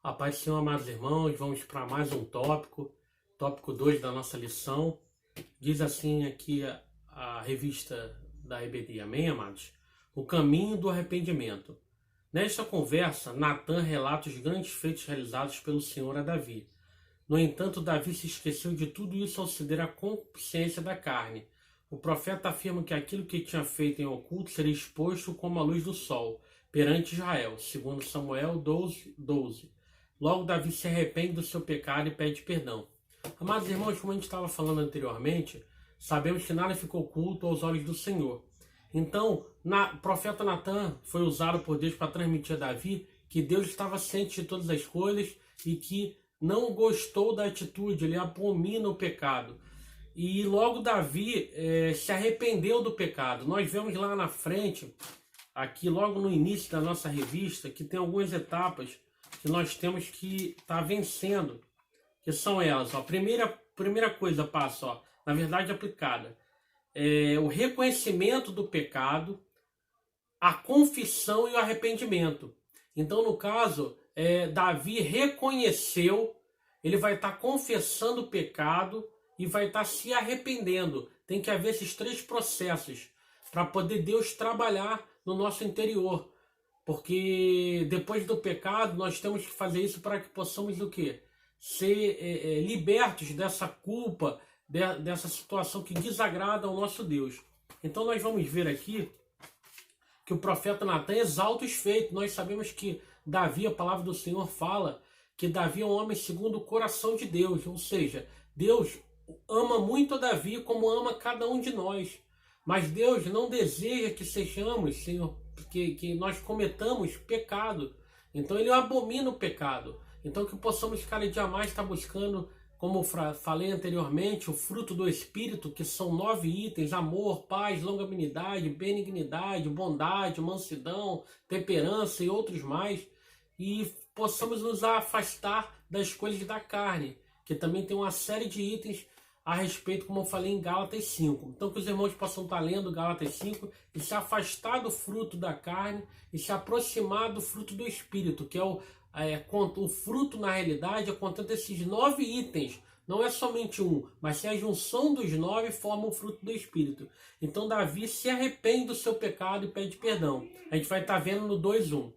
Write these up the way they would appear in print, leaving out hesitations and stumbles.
A paz do Senhor, amados irmãos, vamos para mais um tópico 2 da nossa lição. Diz assim aqui a revista da EBD, amém, amados? O caminho do arrependimento. Nesta conversa, Natan relata os grandes feitos realizados pelo Senhor a Davi. No entanto, Davi se esqueceu de tudo isso ao ceder à consciência da carne. O profeta afirma que aquilo que tinha feito em oculto seria exposto como a luz do sol, perante Israel, segundo Samuel 12:12. Logo, Davi se arrepende do seu pecado e pede perdão. Amados irmãos, como a gente estava falando anteriormente, sabemos que nada ficou oculto aos olhos do Senhor. Então, o profeta Natan foi usado por Deus para transmitir a Davi que Deus estava ciente de todas as coisas e que não gostou da atitude, ele abomina o pecado. E logo Davi se arrependeu do pecado. Nós vemos lá na frente, aqui logo no início da nossa revista, que tem algumas etapas que nós temos que estar vencendo, que são elas. Ó, primeira coisa, passo, ó, na verdade aplicada, o reconhecimento do pecado, a confissão e o arrependimento. Então, no caso, Davi reconheceu, ele vai estar confessando o pecado e vai estar se arrependendo. Tem que haver esses três processos para poder Deus trabalhar no nosso interior. Porque depois do pecado, nós temos que fazer isso para que possamos o quê? Ser libertos dessa culpa, dessa situação que desagrada ao nosso Deus. Então nós vamos ver aqui que o profeta Natan exalta os feitos. Nós sabemos que Davi, a palavra do Senhor fala que Davi é um homem segundo o coração de Deus. Ou seja, Deus ama muito a Davi como ama cada um de nós. Mas Deus não deseja que sejamos, Senhor, que nós cometamos pecado. Então ele abomina o pecado. Então que possamos cada dia mais estar buscando, como falei anteriormente, o fruto do Espírito, que são 9 itens: amor, paz, longanimidade, benignidade, bondade, mansidão, temperança e outros mais. E possamos nos afastar das coisas da carne, que também tem uma série de itens a respeito, como eu falei em Gálatas 5. Então que os irmãos possam estar lendo Gálatas 5 e se afastar do fruto da carne e se aproximar do fruto do Espírito, que é o fruto, na realidade, é contendo esses 9 itens. Não é somente um, mas se a junção dos 9 forma o fruto do Espírito. Então Davi se arrepende do seu pecado e pede perdão. A gente vai estar vendo no 2:1.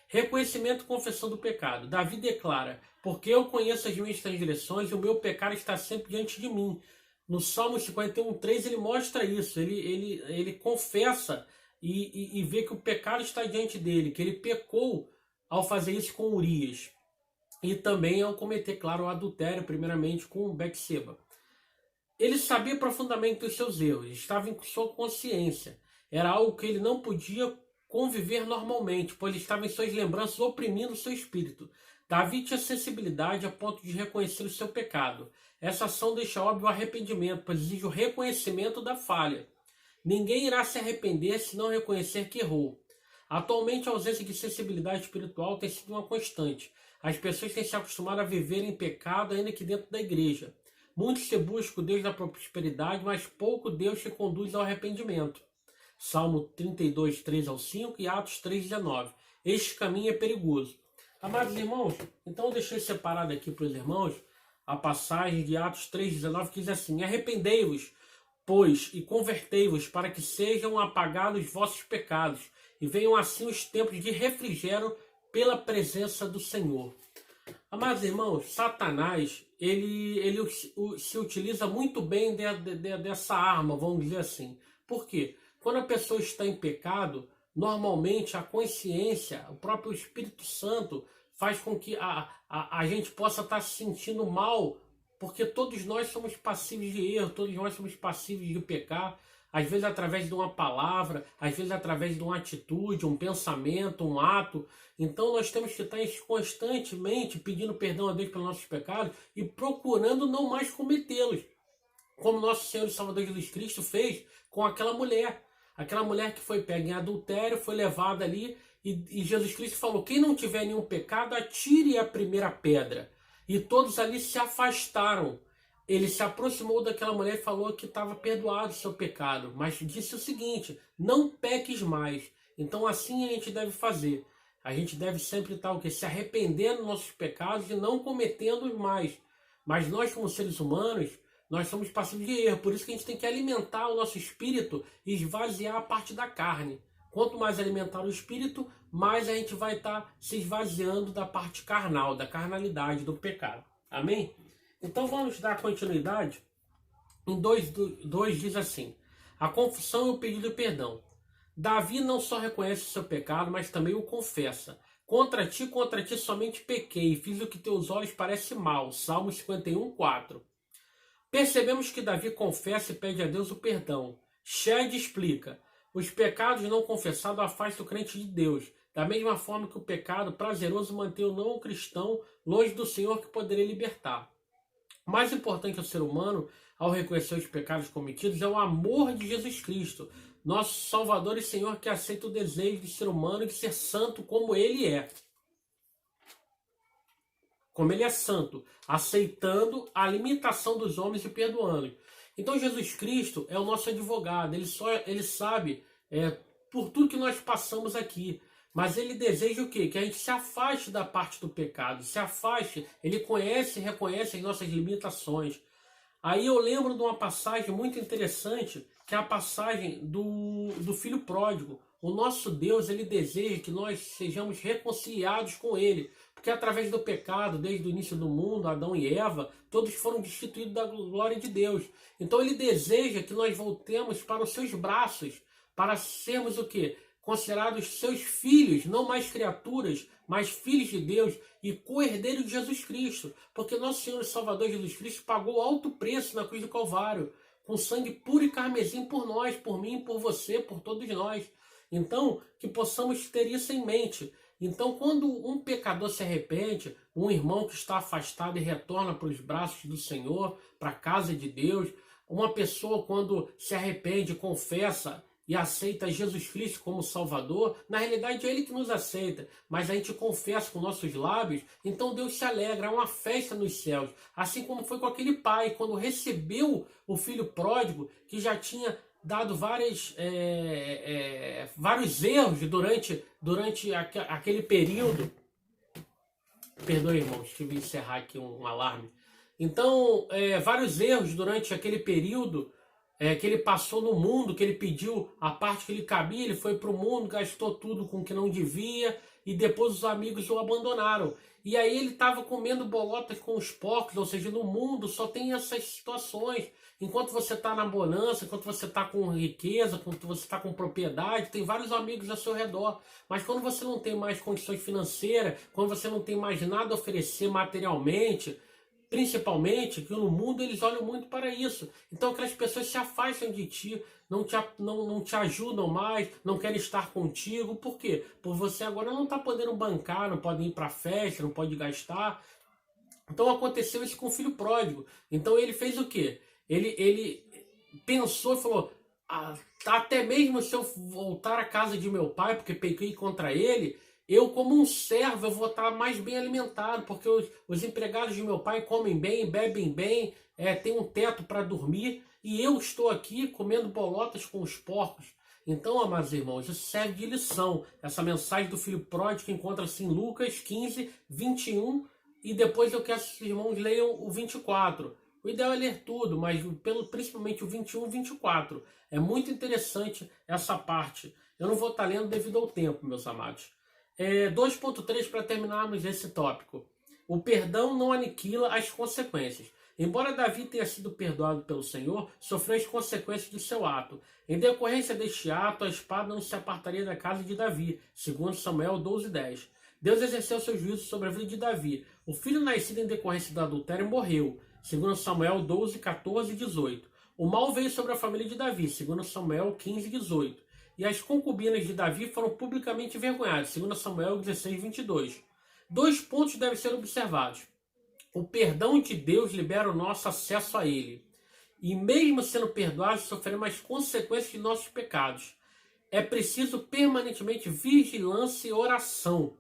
Reconhecimento e confissão do pecado. Davi declara: porque eu conheço as minhas transgressões e o meu pecado está sempre diante de mim. No Salmo 51:3 ele mostra isso. Ele confessa e vê que o pecado está diante dele, que ele pecou ao fazer isso com Urias. E também ao cometer, claro, o adultério, primeiramente com Betseba. Ele sabia profundamente dos seus erros, estava em sua consciência. Era algo que ele não podia conviver normalmente, pois estava em suas lembranças oprimindo seu espírito. Davi tinha sensibilidade a ponto de reconhecer o seu pecado. Essa ação deixa óbvio o arrependimento, pois exige o reconhecimento da falha. Ninguém irá se arrepender se não reconhecer que errou. Atualmente, a ausência de sensibilidade espiritual tem sido uma constante. As pessoas têm se acostumado a viver em pecado ainda que dentro da igreja. Muitos se buscam o Deus da prosperidade, mas pouco Deus se conduz ao arrependimento. Salmo 32:3-5 e Atos 3:19. Este caminho é perigoso. Amados irmãos, então eu deixei separado aqui para os irmãos a passagem de Atos 3:19 que diz assim: arrependei-vos, pois, e convertei-vos, para que sejam apagados os vossos pecados, e venham assim os tempos de refrigério pela presença do Senhor. Amados irmãos, Satanás, ele se utiliza muito bem dessa arma, vamos dizer assim. Por quê? Quando a pessoa está em pecado, normalmente a consciência, o próprio Espírito Santo, faz com que a gente possa estar se sentindo mal, porque todos nós somos passíveis de erro, todos nós somos passíveis de pecar, às vezes através de uma palavra, às vezes através de uma atitude, um pensamento, um ato. Então nós temos que estar constantemente pedindo perdão a Deus pelos nossos pecados e procurando não mais cometê-los, como nosso Senhor e Salvador Jesus Cristo fez com aquela mulher que foi pega em adultério, foi levada ali, e Jesus Cristo falou: quem não tiver nenhum pecado, atire a primeira pedra. E todos ali se afastaram. Ele se aproximou daquela mulher e falou que estava perdoado o seu pecado, mas disse o seguinte: não peques mais. Então assim a gente deve fazer. A gente deve sempre estar o quê? Se arrependendo dos nossos pecados e não cometendo mais. Mas nós, como seres humanos, nós somos passíveis de erro. Por isso que a gente tem que alimentar o nosso espírito e esvaziar a parte da carne. Quanto mais alimentar o espírito, mais a gente vai estar se esvaziando da parte carnal, da carnalidade, do pecado. Amém? Então vamos dar continuidade. Em 2 diz assim: a confissão e o pedido de perdão. Davi não só reconhece o seu pecado, mas também o confessa. Contra ti somente pequei, fiz o que teus olhos parecem mal. Salmo 51, 4. Percebemos que Davi confessa e pede a Deus o perdão. Shed explica: os pecados não confessados afastam o crente de Deus, da mesma forma que o pecado prazeroso mantém o não cristão longe do Senhor que poderia libertar. O mais importante ao ser humano, ao reconhecer os pecados cometidos, é o amor de Jesus Cristo, nosso Salvador e Senhor, que aceita o desejo de ser humano de ser santo como Ele é. Como Ele é santo, aceitando a limitação dos homens e perdoando. Então Jesus Cristo é o nosso advogado, Ele sabe por tudo que nós passamos aqui. Mas Ele deseja o quê? Que a gente se afaste da parte do pecado, se afaste. Ele conhece e reconhece as nossas limitações. Aí eu lembro de uma passagem muito interessante, que é a passagem do filho pródigo. O nosso Deus, Ele deseja que nós sejamos reconciliados com Ele, porque através do pecado, desde o início do mundo, Adão e Eva, todos foram destituídos da glória de Deus. Então Ele deseja que nós voltemos para os seus braços, para sermos o quê? Considerados seus filhos, não mais criaturas, mas filhos de Deus e co-herdeiros de Jesus Cristo, porque nosso Senhor e Salvador Jesus Cristo pagou alto preço na cruz do Calvário, com sangue puro e carmesim por nós, por mim, por você, por todos nós. Então, que possamos ter isso em mente. Então, quando um pecador se arrepende, um irmão que está afastado e retorna para os braços do Senhor, para a casa de Deus, uma pessoa quando se arrepende, confessa e aceita Jesus Cristo como Salvador, na realidade é Ele que nos aceita, mas a gente confessa com nossos lábios, então Deus se alegra, é uma festa nos céus, assim como foi com aquele pai, quando recebeu o filho pródigo, que já tinha dado vários erros durante aquele período. Perdoe, irmãos, tive que encerrar aqui um alarme. Então, vários erros durante aquele período que ele passou no mundo, que ele pediu a parte que lhe cabia, ele foi para o mundo, gastou tudo com o que não devia, e depois os amigos o abandonaram. E aí ele estava comendo bolotas com os porcos, ou seja, no mundo só tem essas situações. Enquanto você está na bonança, enquanto você está com riqueza, enquanto você está com propriedade, tem vários amigos ao seu redor. Mas quando você não tem mais condições financeiras, quando você não tem mais nada a oferecer materialmente, principalmente, que no mundo eles olham muito para isso. Então aquelas pessoas se afastam de ti, não te ajudam mais, não querem estar contigo. Por quê? Por você agora não está podendo bancar, não pode ir para festa, não pode gastar. Então aconteceu isso com o filho pródigo. Então ele fez o quê? Ele pensou e falou: até mesmo se eu voltar à casa de meu pai, porque pequei contra ele, eu, como um servo, eu vou estar mais bem alimentado, porque os empregados de meu pai comem bem, bebem bem, tem um teto para dormir, e eu estou aqui comendo bolotas com os porcos. Então, amados irmãos, isso serve de lição. Essa mensagem do filho pródigo que encontra-se em Lucas 15, 21, e depois eu quero que os irmãos leiam o 24. O ideal é ler tudo, mas principalmente o 21 e 24. É muito interessante essa parte. Eu não vou estar lendo devido ao tempo, meus amados. 2.3 para terminarmos esse tópico. O perdão não aniquila as consequências. Embora Davi tenha sido perdoado pelo Senhor, sofreu as consequências de seu ato. Em decorrência deste ato, a espada não se apartaria da casa de Davi, segundo Samuel 12:10. Deus exerceu seu juízo sobre a vida de Davi. O filho nascido em decorrência do adultério morreu, segundo Samuel 12, 14 e 18. O mal veio sobre a família de Davi, segundo Samuel 15, 18. E as concubinas de Davi foram publicamente envergonhadas, segundo Samuel 16, 22. 2 pontos devem ser observados. O perdão de Deus libera o nosso acesso a Ele. E mesmo sendo perdoados, sofremos as consequências de nossos pecados. É preciso permanentemente vigilância e oração.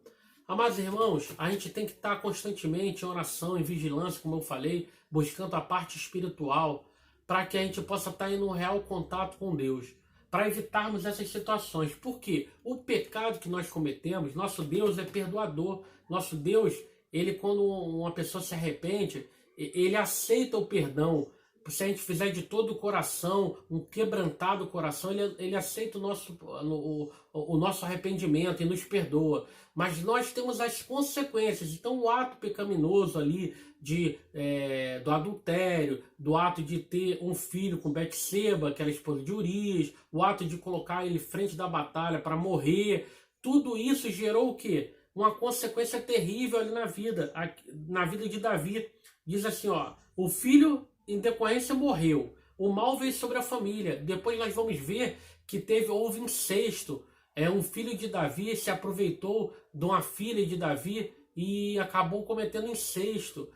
Amados irmãos, a gente tem que estar constantemente em oração, em vigilância, como eu falei, buscando a parte espiritual, para que a gente possa estar em um real contato com Deus. para evitarmos essas situações. Por quê? O pecado que nós cometemos, nosso Deus é perdoador. Nosso Deus, ele, quando uma pessoa se arrepende, ele aceita o perdão. Se a gente fizer de todo o coração, um quebrantado coração, ele aceita o nosso arrependimento e nos perdoa. Mas nós temos as consequências. Então o ato pecaminoso ali do adultério, do ato de ter um filho com Betseba, que era a esposa de Urias, o ato de colocar ele frente da batalha para morrer, tudo isso gerou o quê? Uma consequência terrível ali na vida de Davi. Diz assim, ó, o filho em decorrência morreu, o mal veio sobre a família. Depois nós vamos ver que houve incesto. Um filho de Davi se aproveitou de uma filha de Davi e acabou cometendo incesto.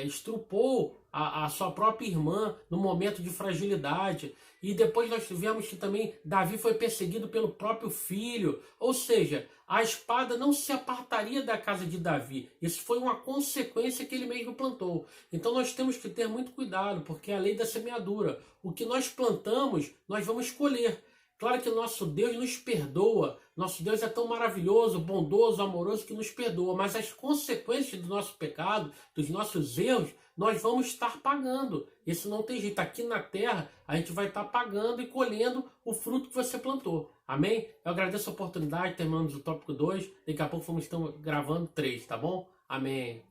Estrupou a sua própria irmã no momento de fragilidade. E depois nós tivemos que também Davi foi perseguido pelo próprio filho. Ou seja, a espada não se apartaria da casa de Davi. Isso foi uma consequência que ele mesmo plantou. Então nós temos que ter muito cuidado, porque é a lei da semeadura. O que nós plantamos, nós vamos colher. Claro que nosso Deus nos perdoa. Nosso Deus é tão maravilhoso, bondoso, amoroso que nos perdoa. Mas as consequências do nosso pecado, dos nossos erros, nós vamos estar pagando. Isso não tem jeito. Aqui na terra, a gente vai estar pagando e colhendo o fruto que você plantou. Amém? Eu agradeço a oportunidade. Terminamos o tópico 2. Daqui a pouco vamos estar gravando 3, tá bom? Amém.